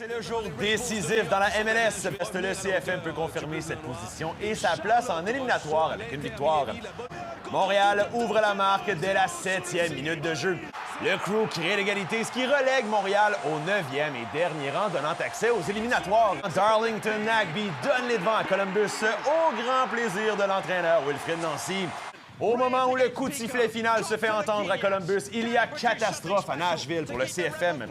C'est le jour décisif dans la MLS. Le CFM peut confirmer cette position et sa place en éliminatoire avec une victoire. Montréal ouvre la marque dès la 7e minute de jeu. Le Crew crée l'égalité, ce qui relègue Montréal au 9e et dernier rang, donnant accès aux éliminatoires. Darlington Nagbe donne les devants à Columbus au grand plaisir de l'entraîneur Wilfrid Nancy. Au moment où le coup de sifflet final se fait entendre à Columbus, il y a catastrophe à Nashville pour le CFM.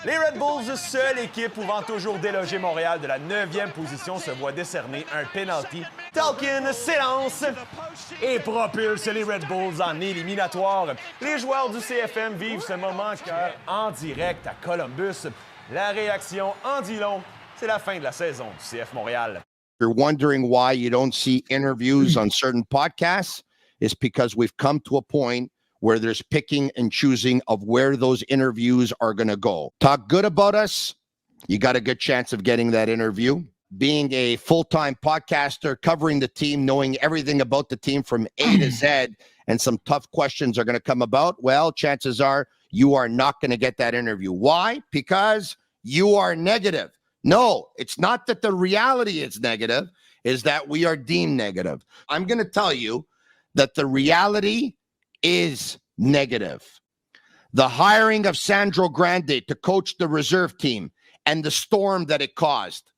Les Red Bulls, seule équipe pouvant toujours déloger Montréal de la 9e position, se voit décerner un penalty. Tolkien s'élance et propulse les Red Bulls en éliminatoire. Les joueurs du CFM vivent ce moment cœur en direct à Columbus. La réaction en dit long. C'est la fin de la saison du CF Montréal. You're wondering why you don't see interviews on certain podcasts? It's because we've come to a point where there's picking and choosing of where those interviews are going to go. Talk good about us, you got a good chance of getting that interview. Being a full-time podcaster, covering the team, knowing everything about the team from A to Z, and some tough questions are going to come about, well, chances are you are not going to get that interview. Why? Because you are negative. No, it's not that the reality is negative, is that we are deemed negative. I'm going to tell you that the reality is negative. The hiring of Sandro Grande to coach the reserve team and the storm that it caused.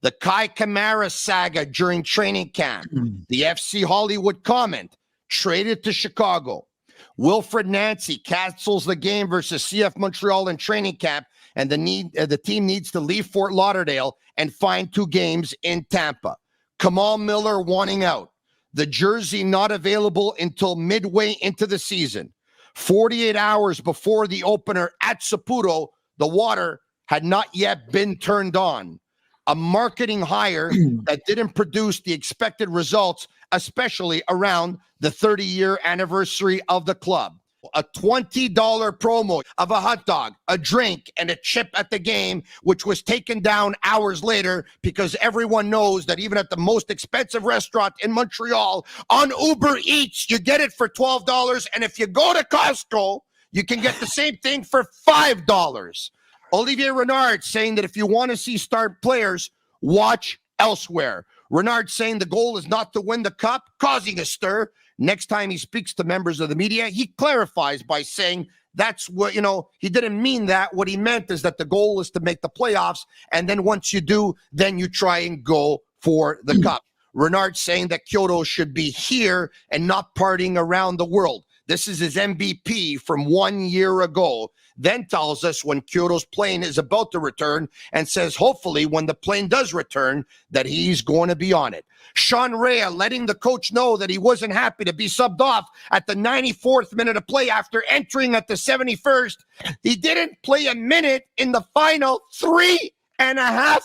The Kai Kamara saga during training camp. The FC Hollywood comment, traded to Chicago. Wilfrid Nancy cancels the game versus CF Montréal in training camp, and the team needs to leave Fort Lauderdale and find 2 games in Tampa. Kamal Miller wanting out. The jersey not available until midway into the season. 48 hours before the opener at Saputo, the water had not yet been turned on. A marketing hire that didn't produce the expected results, especially around the 30-year anniversary of the club. A $20 promo of a hot dog, a drink, and a chip at the game, which was taken down hours later because everyone knows that even at the most expensive restaurant in Montreal, on Uber Eats, you get it for $12. And if you go to Costco, you can get the same thing for $5. Olivier Renard saying that if you want to see star players, watch elsewhere. Renard saying the goal is not to win the cup, causing a stir. Next time he speaks to members of the media, he clarifies by saying that's what, he didn't mean that. What he meant is that the goal is to make the playoffs. And then once you do, then you try and go for the cup. Renard saying that Kyoto should be here and not partying around the world. This is his MVP from 1 year ago. Then tells us when Kyoto's plane is about to return and says hopefully when the plane does return that he's going to be on it. Sean Rea letting the coach know that he wasn't happy to be subbed off at the 94th minute of play after entering at the 71st. He didn't play a minute in the final 3.5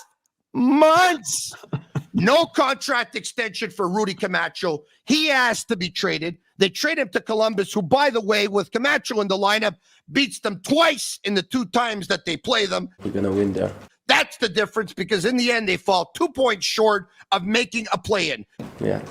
months. No contract extension for Rudy Camacho. He asked to be traded. They trade him to Columbus, who, by the way, with Camacho in the lineup, beats them twice in the 2 times that they play them. We're going to win there. That's the difference, because in the end, they fall 2 points short of making a play-in. Yeah.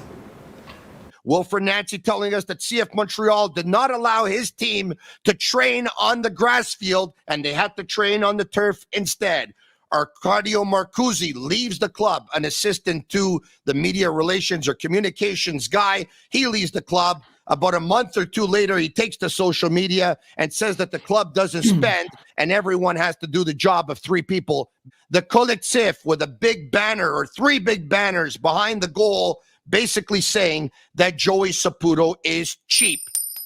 Wilfrid Nancy telling us that CF Montreal did not allow his team to train on the grass field, and they had to train on the turf instead. Arcadio Marcuzzi leaves the club, an assistant to the media relations or communications guy. He leaves the club. About a month or 2 later, he takes to social media and says that the club doesn't spend and everyone has to do the job of 3 people. The collectif with a big banner or 3 big banners behind the goal, basically saying that Joey Saputo is cheap.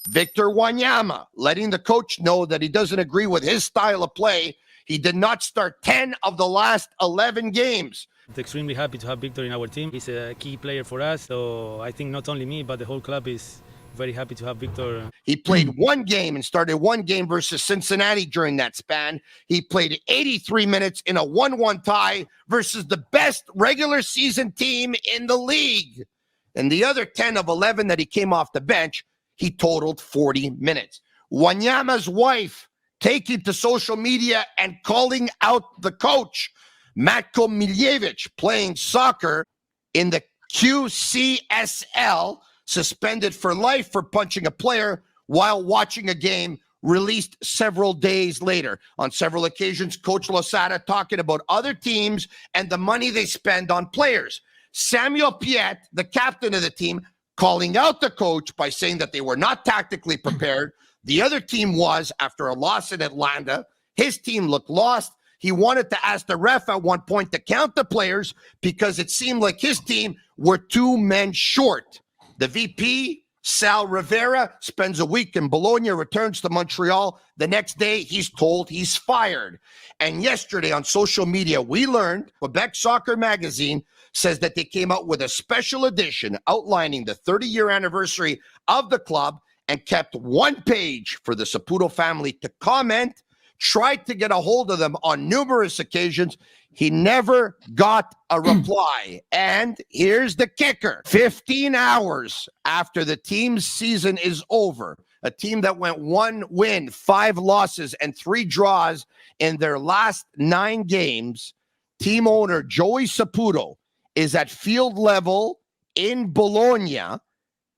Victor Wanyama letting the coach know that he doesn't agree with his style of play. He did not start 10 of the last 11 games. I'm extremely happy to have Victor in our team. He's a key player for us. So I think not only me, but the whole club is very happy to have Victor. He played 1 game and started 1 game versus Cincinnati during that span. He played 83 minutes in a 1-1 tie versus the best regular season team in the league. And the other 10 of 11 that he came off the bench, he totaled 40 minutes. Wanyama's wife taking to social media and calling out the coach, Matko Miljevic, playing soccer in the QCSL, suspended for life for punching a player while watching a game released several days later. On several occasions, Coach Losada talking about other teams and the money they spend on players. Samuel Piet, the captain of the team, calling out the coach by saying that they were not tactically prepared. The other team was, after a loss in Atlanta. His team looked lost. He wanted to ask the ref at one point to count the players because it seemed like his team were 2 men short. The VP, Sal Rivera, spends a week in Bologna, returns to Montreal. The next day, he's told he's fired. And yesterday on social media, we learned Quebec Soccer Magazine says that they came out with a special edition outlining the 30-year anniversary of the club and kept one page for the Saputo family to comment. Tried to get a hold of them on numerous occasions. He never got a reply. And here's the kicker. 15 hours after the team's season is over, a team that went 1 win, 5 losses, and 3 draws in their last 9 games, team owner Joey Saputo is at field level in Bologna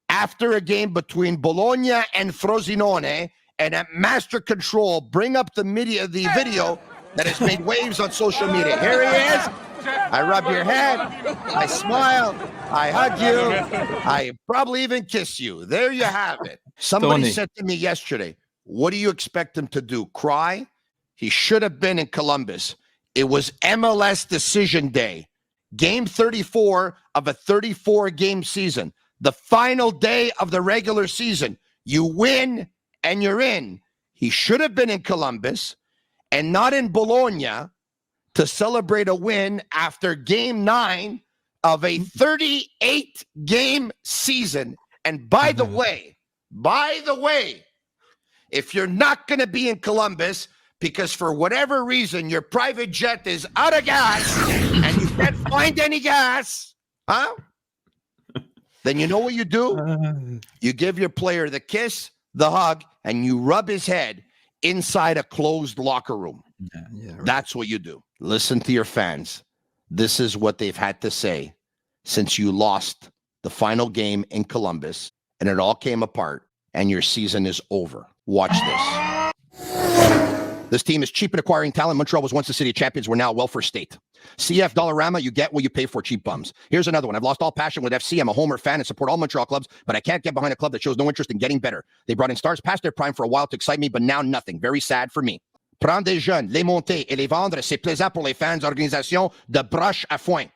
after a game between Bologna and Frosinone. And at Master Control, bring up the video that has made waves on social media. Here he is. I rub your head. I smile. I hug you. I probably even kiss you. There you have it. Somebody Tony said to me yesterday, what do you expect him to do? Cry? He should have been in Columbus. It was MLS decision day. Game 34 of a 34-game season. The final day of the regular season. You win and you're in. He should have been in Columbus and not in Bologna to celebrate a win after game 9 of a 38-game season. And by the way, if you're not going to be in Columbus because for whatever reason your private jet is out of gas and you can't find any gas, then you know what you do? You give your player the kiss, the hug, and you rub his head inside a closed locker room. Right. That's what you do. Listen to your fans. This is what they've had to say since you lost the final game in Columbus and it all came apart and your season is over. Watch this. This team is cheap at acquiring talent. Montreal was once the city of champions. We're now a welfare state. CF Dollarama, you get what you pay for, cheap bums. Here's another one. I've lost all passion with FC. I'm a Homer fan and support all Montreal clubs, but I can't get behind a club that shows no interest in getting better. They brought in stars past their prime for a while to excite me, but now nothing. Very sad for me. Prendre des jeunes, les monter et les vendre, c'est plaisant pour les fans, organisation de broche à foin.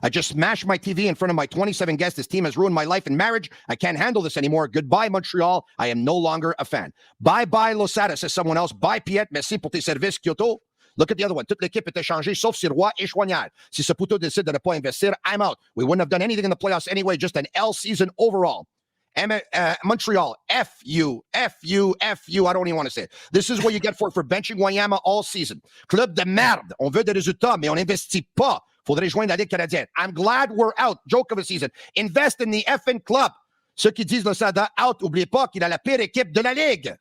I just smashed my TV in front of my 27 guests. This team has ruined my life and marriage. I can't handle this anymore. Goodbye, Montreal. I am no longer a fan. Bye-bye, Losada, says someone else. Bye, Piet. Merci pour tes services, Kyoto. Look at the other one. Toute l'équipe est échangée, sauf Sirois et Choignard. Si Saputo décide de ne pas investir, I'm out. We wouldn't have done anything in the playoffs anyway, just an L season overall. Montreal, F you. I don't even want to say it. This is what you get for benching Wanyama all season. Club de merde. On veut des résultats, mais on n'investit pas. Faudrait joindre la Ligue canadienne. I'm glad we're out. Joke of a season. Invest in the effing club. Ceux qui disent Losada out, oubliez pas qu'il a la pire équipe de la Ligue.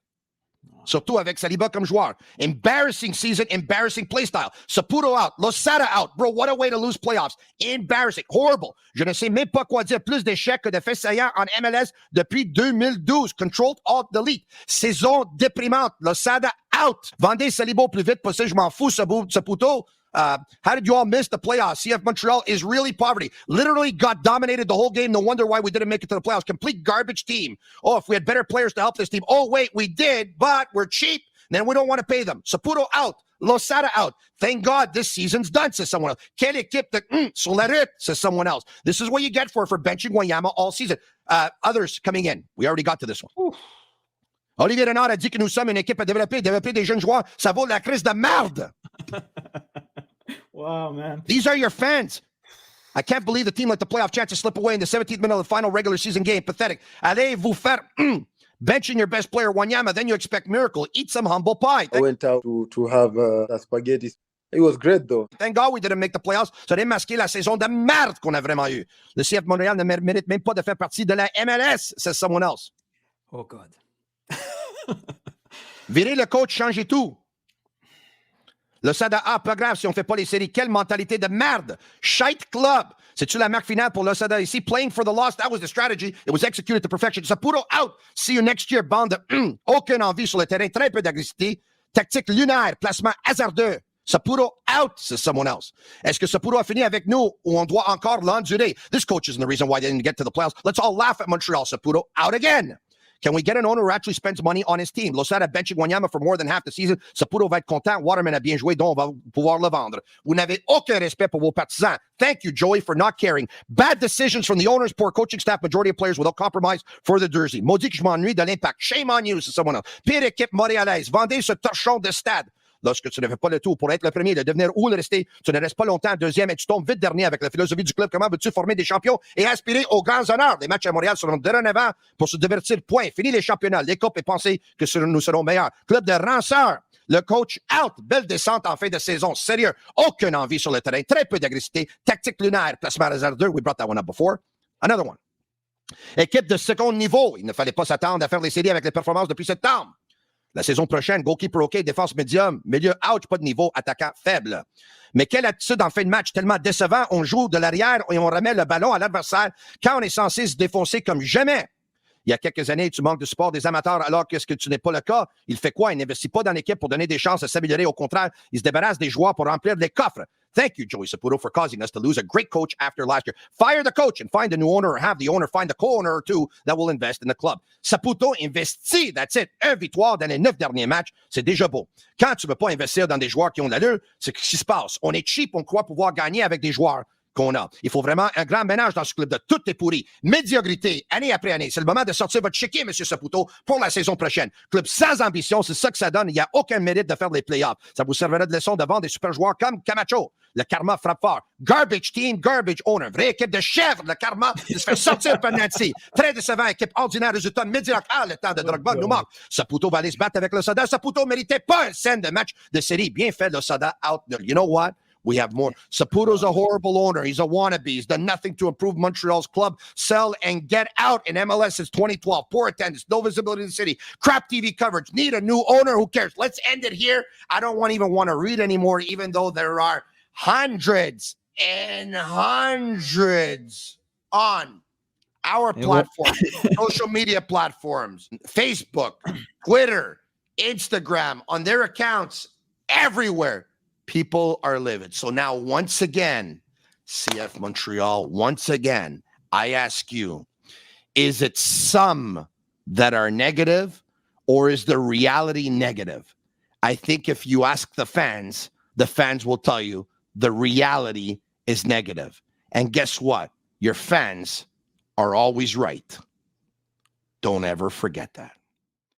Surtout avec Saliba comme joueur. Embarrassing season, embarrassing play style. Saputo out, Losada out. Bro, what a way to lose playoffs. Embarrassing, horrible. Je ne sais même pas quoi dire. Plus d'échecs que de faits saillants en MLS depuis 2012. Controlled, alt, delete. Saison déprimante. Losada out. Vendez Saliba plus vite possible. Je m'en fous, Saputo. How did you all miss the playoffs? CF Montreal is really poverty. Literally got dominated the whole game. No wonder why we didn't make it to the playoffs. Complete garbage team. Oh, if we had better players to help this team. Oh, wait, we did, but we're cheap. Then we don't want to pay them. Saputo out. Losada out. Thank God this season's done, says someone else. Quelle équipe de sur la route, says someone else. This is what you get for benching Wanyama all season. Others coming in. We already got to this one. Oof. Olivier Renard a dit que nous sommes une équipe à développer des jeunes joueurs. Ça vaut la crise de merde. Wow, man. These are your fans. I can't believe the team let the playoff chances slip away in the 17th minute of the final regular season game. Pathetic. Allez vous faire benching your best player, Wanyama, then you expect miracle. Eat some humble pie. I went out to have spaghetti. It was great, though. Thank God we didn't make the playoffs. Ça a démasqué la saison de merde qu'on a vraiment eue. Le CF Montréal ne mérite même pas de faire partie de la MLS, says someone else. Oh, God. Virez le coach, changez tout. L'Osada A, pas grave si on ne fait pas les séries. Quelle mentalité de merde. Shite club. C'est-tu la marque finale pour l'Osada ici? Playing for the loss, that was the strategy. It was executed to perfection. Saputo out. See you next year, bande de aucune envie sur le terrain. Très peu d'agressivité. Tactique lunaire. Placement hasardeux. Saputo out, says someone else. Est-ce que Saputo a fini avec nous ou on doit encore l'endurer? This coach isn't the reason why they didn't get to the playoffs. Let's all laugh at Montreal. Saputo out again. Can we get an owner who actually spends money on his team? Losada benching Wanyama for more than half the season. Saputo va être content. Waterman a bien joué, donc on va pouvoir le vendre. Vous n'avez aucun respect pour vos partisans. Thank you, Joey, for not caring. Bad decisions from the owners, poor coaching staff, majority of players without compromise for the jersey. Maudit que je m'ennuie de l'Impact. Shame on you, c'est someone else. Pire équipe montréalaise. Vendez ce torchon de stade. Lorsque tu ne fais pas le tour pour être le premier, de devenir ou le rester, tu ne restes pas longtemps deuxième et tu tombes vite dernier avec la philosophie du club. Comment veux-tu former des champions et aspirer aux grands honneurs? Les matchs à Montréal seront dorénavant pour se divertir. Point. Fini les championnats, les coupes et penser que nous serons meilleurs. Club de ranceurs. Le coach out. Belle descente en fin de saison. Sérieux. Aucune envie sur le terrain. Très peu d'agressivité. Tactique lunaire. Placement hasardeux. We brought that one up before. Another one. Équipe de second niveau. Il ne fallait pas s'attendre à faire les séries avec les performances depuis septembre. La saison prochaine, goalkeeper OK, défense médium, milieu ouch, pas de niveau, attaquant faible. Mais quelle attitude en fin de match tellement décevant. On joue de l'arrière et on remet le ballon à l'adversaire quand on est censé se défoncer comme jamais. Il y a quelques années, tu manques de support des amateurs alors que ce que tu n'es pas le cas. Il fait quoi? Il n'investit pas dans l'équipe pour donner des chances de s'améliorer. Au contraire, il se débarrasse des joueurs pour remplir les coffres. Thank you, Joey Saputo, for causing us to lose a great coach after last year. Fire the coach and find a new owner or have the owner find a co-owner or two that will invest in the club. Saputo investit, that's it. 1 victoire dans les 9 derniers matchs, c'est déjà beau. Quand tu ne veux pas investir dans des joueurs qui ont de l'allure, c'est ce qui se passe. On est cheap, on croit pouvoir gagner avec des joueurs qu'on a. Il faut vraiment un grand ménage dans ce club de tout est pourri. Médiocrité, année après année. C'est le moment de sortir votre chéquier, M. Saputo, pour la saison prochaine. Club sans ambition, c'est ça que ça donne. Il n'y a aucun mérite de faire les playoffs. Ça vous servira de leçon de vendre des super joueurs comme Camacho. Le karma frappe fort. Garbage team, garbage owner. Vraie équipe de chèvres, le karma, de se faire sortir par Nancy. Très décevant, équipe ordinaire, résultat médiocre. Ah, le temps de Drogba nous manque. Saputo va aller se battre avec le Soda. Saputo ne méritait pas un scène de match de série. Bien fait, le Soda out. You know what? We have more. Saputo's a horrible owner. He's a wannabe. He's done nothing to improve Montreal's club. Sell and get out in MLS since 2012. Poor attendance. No visibility in the city. Crap TV coverage. Need a new owner. Who cares? Let's end it here. I don't even want to read anymore, even though there are hundreds and hundreds on our platform, social media platforms, Facebook, Twitter, Instagram, on their accounts, everywhere. People are livid. So now, once again, CF Montreal, once again, I ask you, is it some that are negative or is the reality negative? I think if you ask the fans will tell you the reality is negative. And guess what? Your fans are always right. Don't ever forget that.